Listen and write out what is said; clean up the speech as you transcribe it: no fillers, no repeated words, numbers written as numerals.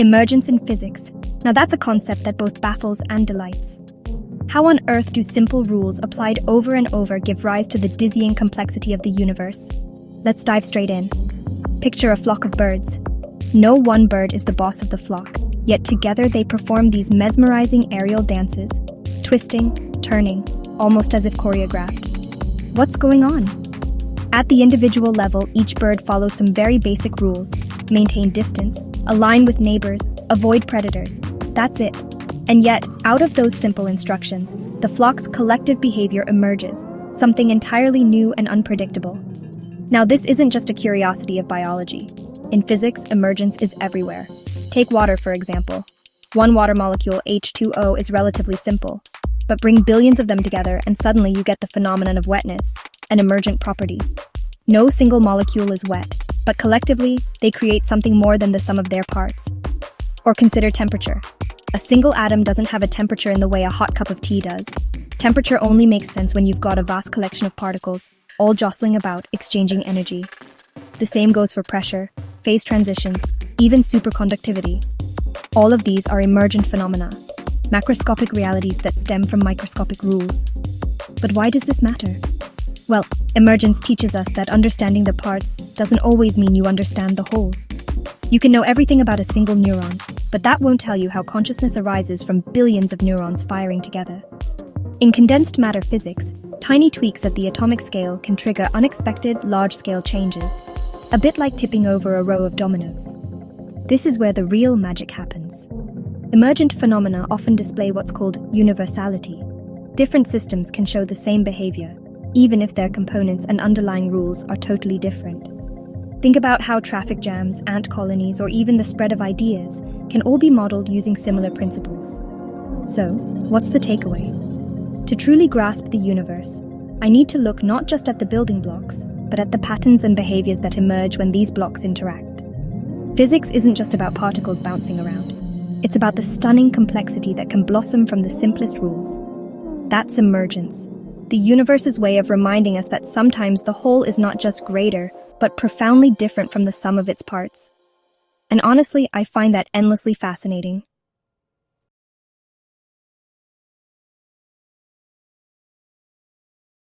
Emergence in physics. Now that's a concept that both baffles and delights. How on earth do simple rules applied over and over give rise to the dizzying complexity of the universe? Let's dive straight in. Picture a flock of birds. No one bird is the boss of the flock, yet together they perform these mesmerizing aerial dances, twisting, turning, almost as if choreographed. What's going on? At the individual level, each bird follows some very basic rules. Maintain distance, align with neighbors, avoid predators. That's it. And yet, out of those simple instructions, the flock's collective behavior emerges, something entirely new and unpredictable. Now, this isn't just a curiosity of biology. In physics, emergence is everywhere. Take water, for example. One water molecule, H2O, is relatively simple, but bring billions of them together and suddenly you get the phenomenon of wetness, an emergent property. No single molecule is wet, but collectively, they create something more than the sum of their parts. Or consider temperature. A single atom doesn't have a temperature in the way a hot cup of tea does. Temperature only makes sense when you've got a vast collection of particles, all jostling about, exchanging energy. The same goes for pressure, phase transitions, even superconductivity. All of these are emergent phenomena, macroscopic realities that stem from microscopic rules. But why does this matter? Well, emergence teaches us that understanding the parts doesn't always mean you understand the whole. You can know everything about a single neuron, but that won't tell you how consciousness arises from billions of neurons firing together. In condensed matter physics, tiny tweaks at the atomic scale can trigger unexpected, large-scale changes, a bit like tipping over a row of dominoes. This is where the real magic happens. Emergent phenomena often display what's called universality. Different systems can show the same behavior, even if their components and underlying rules are totally different. Think about how traffic jams, ant colonies, or even the spread of ideas can all be modeled using similar principles. So, what's the takeaway? To truly grasp the universe, I need to look not just at the building blocks, but at the patterns and behaviors that emerge when these blocks interact. Physics isn't just about particles bouncing around. It's about the stunning complexity that can blossom from the simplest rules. That's emergence, the universe's way of reminding us that sometimes the whole is not just greater, but profoundly different from the sum of its parts. And honestly, I find that endlessly fascinating.